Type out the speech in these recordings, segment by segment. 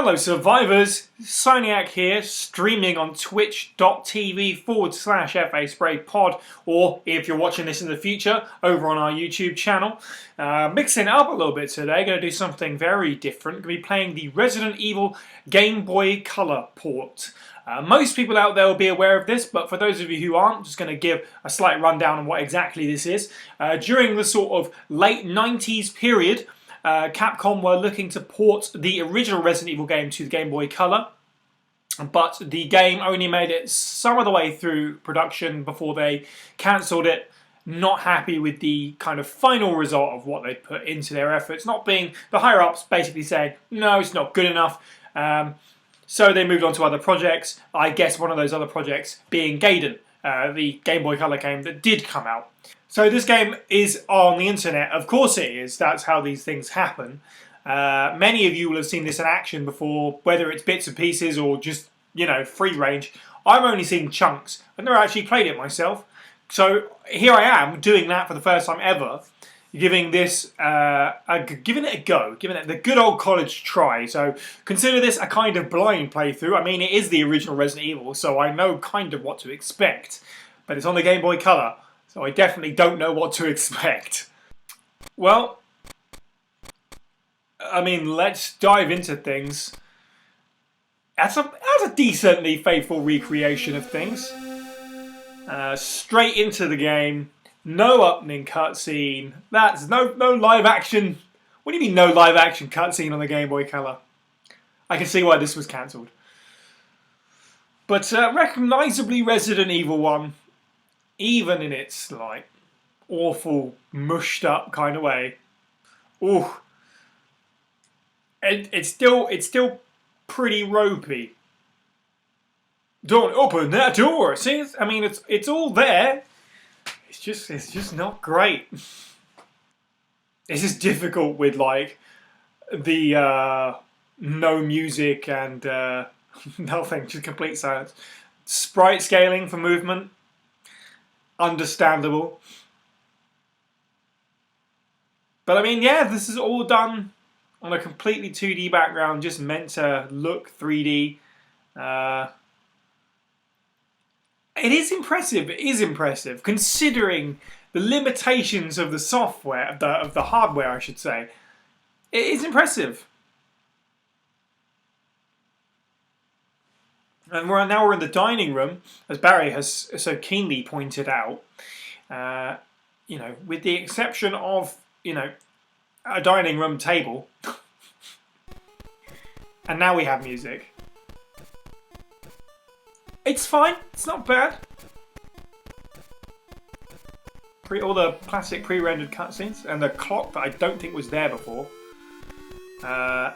Hello survivors, Soniac here, streaming on twitch.tv/FASprayPod, or if you're watching this in the future, over on our YouTube channel. Mixing it up a little bit today, going to do something very different. Going to be playing the Resident Evil Game Boy Color port. Most people out there will be aware of this, but for those of you who aren't, I'm just going to give a slight rundown on what exactly this is. During the sort of late 90s period, Capcom were looking to port the original Resident Evil game to the Game Boy Color, but the game only made it some of the way through production before they cancelled it, not happy with the kind of final result of what they put into their efforts, not being the higher-ups basically saying, no, it's not good enough. So they moved on to other projects, I guess one of those other projects being Gaiden, the Game Boy Color game that did come out. So this game is on the internet, of course it is, that's how these things happen. Many of you will have seen this in action before, whether it's bits and pieces or just, you know, free range. I've only seen chunks, I've never actually played it myself. So here I am, doing that for the first time ever, giving this, giving it a go, giving it the good old college try. So consider this a kind of blind playthrough. I mean, it is the original Resident Evil, so I know kind of what to expect. But it's on the Game Boy Color, so I definitely don't know what to expect. Well, I mean, let's dive into things. That's a decently faithful recreation of things. Straight into the game. No opening cutscene. That's no live action. What do you mean no live action cutscene on the Game Boy Color? I can see why this was cancelled. But recognisably Resident Evil 1, even in its like awful, mushed up kind of way. Ooh, it's still pretty ropey. Don't open that door. See, I mean, it's all there. It's just not great. This is difficult with like the no music and nothing, just complete silence. Sprite scaling for movement, understandable. But I mean, yeah, this is all done on a completely 2D background, just meant to look 3D. It is impressive. It is impressive, considering the limitations of the software, of the hardware, I should say. It is impressive. And now we're in the dining room, as Barry has so keenly pointed out. You know, with the exception of, you know, a dining room table, and now we have music. It's fine. It's not bad. All the classic pre-rendered cutscenes and the clock that I don't think was there before. Right,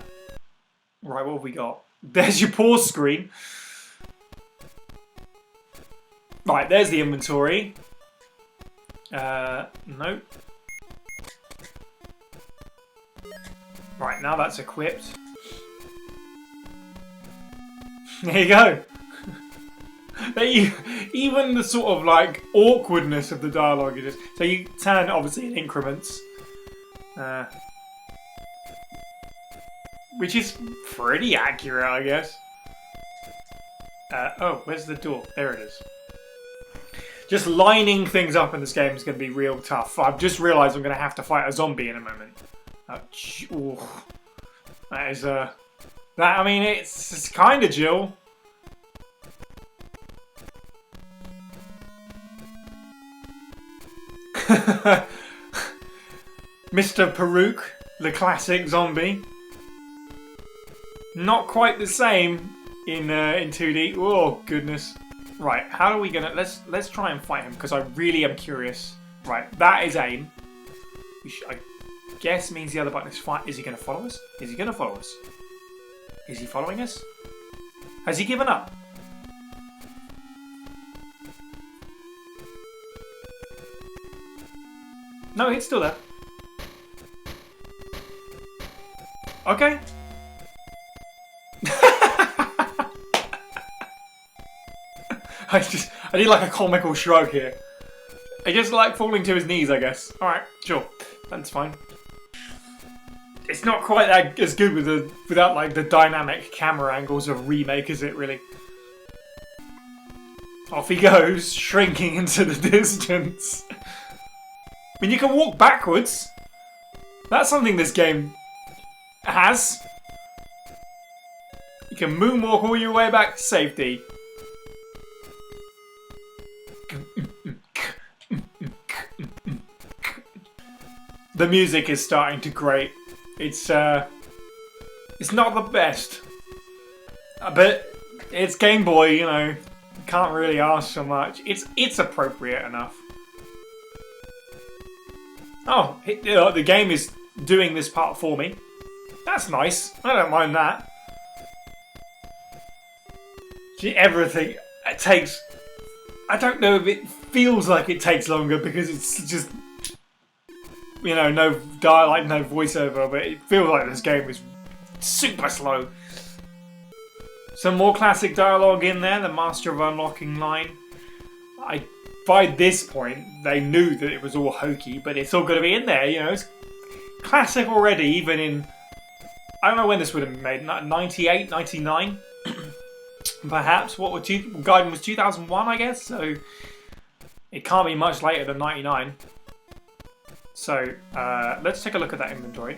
what have we got? There's your pause screen. Right, there's the inventory. Nope. Right, now that's equipped. There you go. Even the sort of like awkwardness of the dialogue is just, so you turn obviously in increments, which is pretty accurate, I guess. Oh, where's the door? There it is. Just lining things up in this game is going to be real tough. I've just realised I'm going to have to fight a zombie in a moment. That is that. I mean, it's kind of Jill. Mr. Peruke, the classic zombie. Not quite the same in 2D. Oh goodness! Right, how are we gonna? Let's try and fight him because I really am curious. Right, that is aim. I guess means the other button is fight. Is he gonna follow us? Is he gonna follow us? Is he following us? Has he given up? No, it's still there. Okay. I need like a comical shrug here. I just like falling to his knees, I guess. Alright, sure. That's fine. it's not quite that as good without like the dynamic camera angles of Remake, is it really? Off he goes, shrinking into the distance. I mean, you can walk backwards. That's something this game has. You can moonwalk all your way back to safety. The music is starting to grate. It's not the best, but it's Game Boy, you know. Can't really ask for much. It's appropriate enough. Oh, the game is doing this part for me. That's nice. I don't mind that. See, everything it takes. I don't know if it feels like it takes longer because it's just, you know, no dialogue, no voiceover, but it feels like this game is super slow. Some more classic dialogue in there, the Master of Unlocking line. By this point, they knew that it was all hokey, but it's all going to be in there, you know. It's classic already, even in, I don't know when this would have been made, 98, 99? Perhaps. What was Gaiden was 2001, I guess, so it can't be much later than 99. So, let's take a look at that inventory.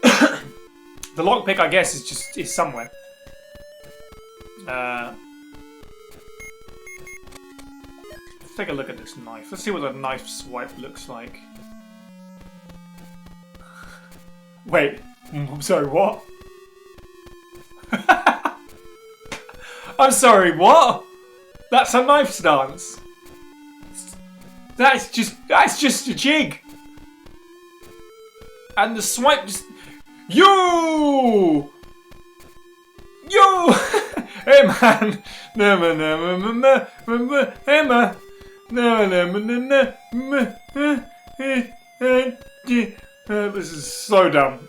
The lockpick, I guess, is somewhere. Let's take a look at this knife. Let's see what the knife swipe looks like. Wait, I'm sorry, what? I'm sorry, what? That's a knife stance. That's just a jig. And the swipe just... Yo! Hey man! Hey man! This is so dumb.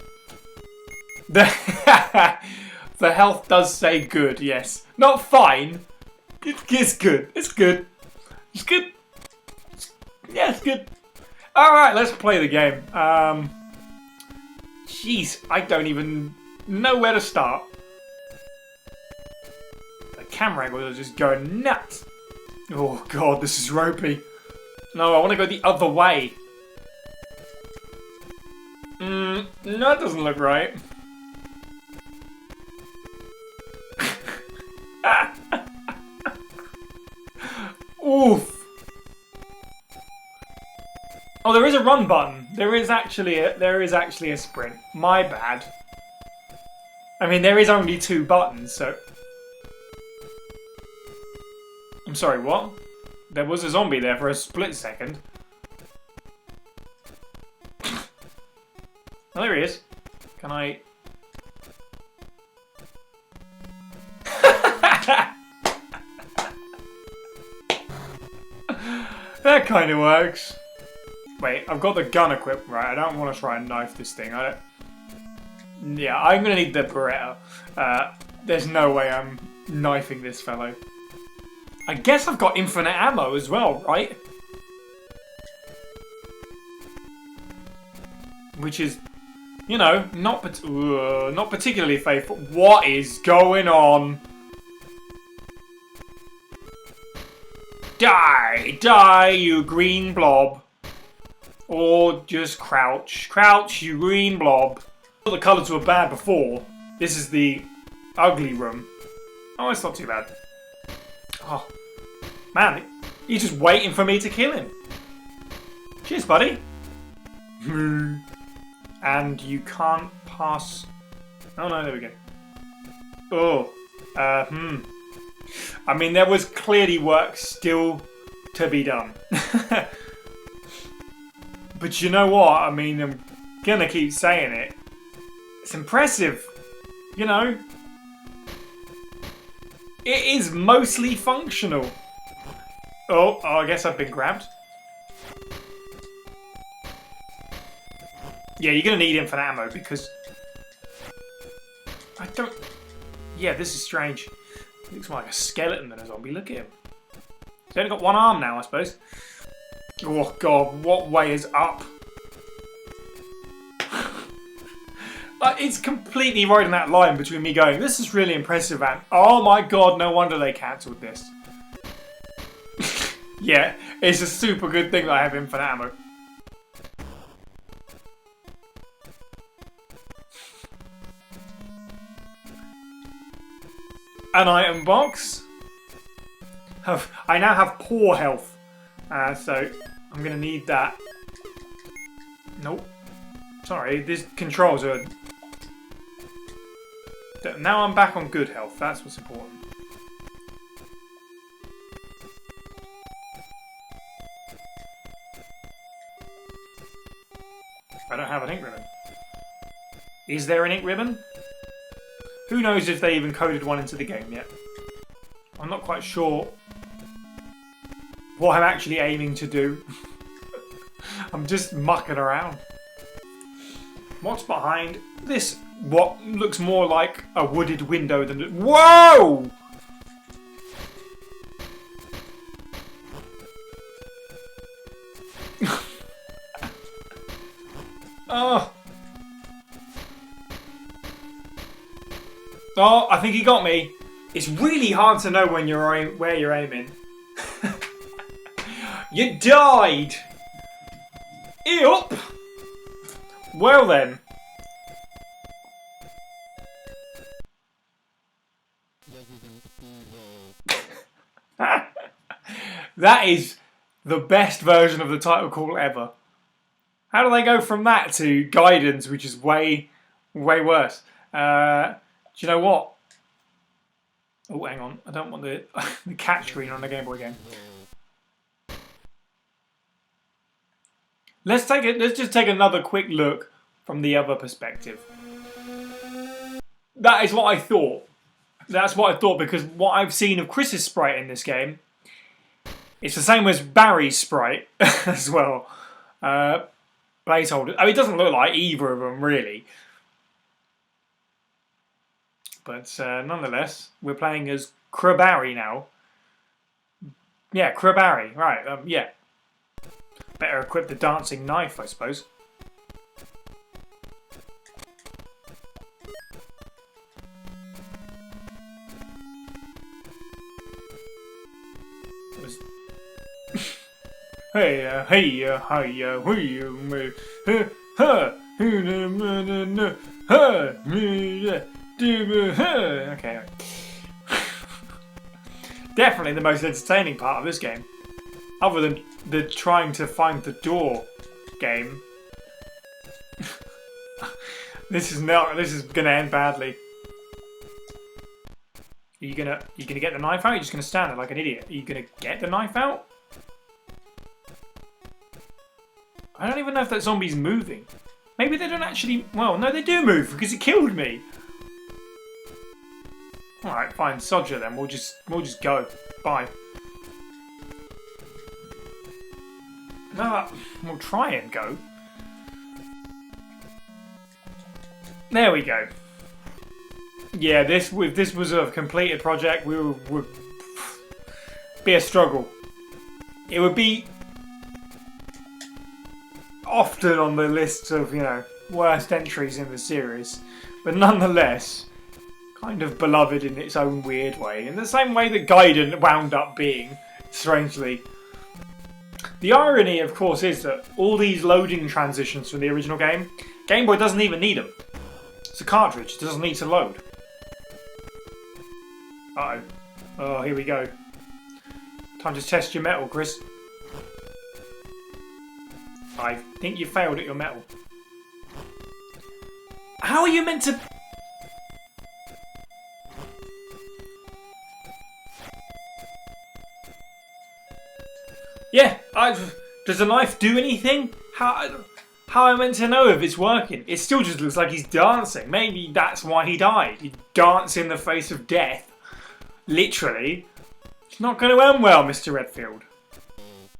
The health does say good, yes. Not fine. It's good. It's good. It's good. Yeah, it's good. Alright, let's play the game. Jeez, I don't even know where to start. The camera angles are just going nuts. Oh god, this is ropey. No, I want to go the other way. No, that doesn't look right. Oof. Oh, there is a run button. There is actually a sprint. My bad. I mean, there is only 2 buttons, so... I'm sorry, what? There was a zombie there for a split second. Oh, there he is. Can I... That kind of works. Wait, I've got the gun equipped, right? I don't want to try and knife this thing. Yeah, I'm going to need the Beretta. There's no way I'm knifing this fellow. I guess I've got infinite ammo as well, right? Which is, you know, not particularly faithful. What is going on? Die! Die, you green blob. Or just crouch. Crouch, you green blob. The colours were bad before. This is the ugly room. Oh, it's not too bad. Oh, man, he's just waiting for me to kill him. Cheers, buddy. And you can't pass... Oh, no, there we go. Oh, I mean, there was clearly work still to be done. But you know what? I mean, I'm gonna keep saying it. It's impressive, you know? It is mostly functional. Oh, I guess I've been grabbed. Yeah, you're gonna need infinite ammo because... I don't... Yeah, this is strange. He looks more like a skeleton than a zombie. Look at him. He's only got one arm now, I suppose. Oh god, what way is up? Like, it's completely right in that line between me going, this is really impressive, and oh my god, no wonder they cancelled this. Yeah, it's a super good thing that I have infinite ammo. An item box. I now have poor health, so I'm gonna need that. Nope. Sorry, these controls are. Now I'm back on good health. That's what's important. I don't have an ink ribbon. Is there an ink ribbon? Who knows if they even coded one into the game yet? I'm not quite sure what I'm actually aiming to do. I'm just mucking around. What's behind this? What looks more like a wooded window than... Whoa! Oh. Oh, I think he got me. It's really hard to know when where you're aiming. You died! Yup! Well then. That is the best version of the title call ever. How do they go from that to guidance, which is way, way worse? Do you know what? Oh, hang on. I don't want the the catch screen on a Game Boy game. Let's just take another quick look from the other perspective. That is what I thought. That's what I thought, because what I've seen of Chris's sprite in this game, it's the same as Barry's sprite as well. Placeholder. I mean, it doesn't look like either of them really. But nonetheless, we're playing as Crowberry now. Yeah, Crowberry. Right, yeah. Better equip the dancing knife, I suppose. Hey, hey, okay. Definitely the most entertaining part of this game, other than the trying to find the door game. This is gonna end badly. Are you gonna get the knife out? You're just gonna stand there like an idiot. Are you gonna get the knife out? I don't even know if that zombie's moving. Maybe they don't actually... Well, no, they do move because it killed me. Alright, fine. Sodja then. We'll just go. Bye. No, we'll try and go. There we go. Yeah, if this was a completed project, would be a struggle. It would be often on the list of, you know, worst entries in the series, but nonetheless kind of beloved in its own weird way, in the same way that Gaiden wound up being, strangely. The irony, of course, is that all these loading transitions from the original game, Game Boy doesn't even need them. It's a cartridge, it doesn't need to load. Uh-oh. Oh, here we go. Time to test your metal, Chris. I think you failed at your metal. How are you meant to... Yeah, does the knife do anything? How am I meant to know if it's working? It still just looks like he's dancing. Maybe that's why he died. He danced in the face of death. Literally. It's not going to end well, Mr. Redfield.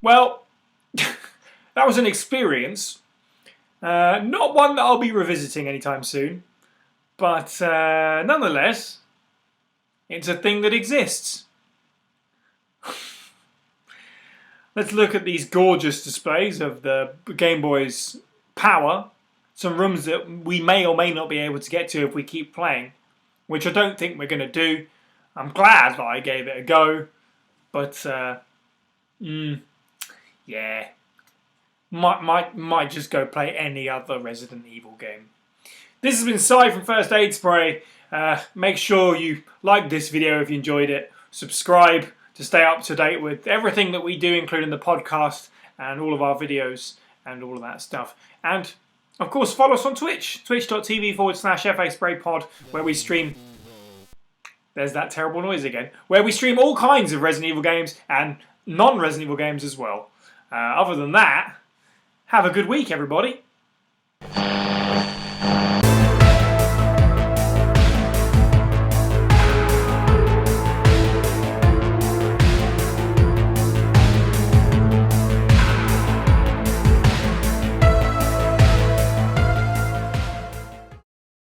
Well... That was an experience, not one that I'll be revisiting anytime soon, but nonetheless, it's a thing that exists. Let's look at these gorgeous displays of the Game Boy's power some rooms that we may or may not be able to get to if we keep playing, which I don't think we're going to do. I'm glad that I gave it a go, but yeah, might just go play any other Resident Evil game. This has been Si from First Aid Spray. Make sure you like this video if you enjoyed it. Subscribe to stay up to date with everything that we do, including the podcast and all of our videos and all of that stuff. And of course, follow us on Twitch, twitch.tv/FASprayPod, where we stream. There's that terrible noise again. Where we stream all kinds of Resident Evil games and non-Resident Evil games as well. Other than that, have a good week, everybody.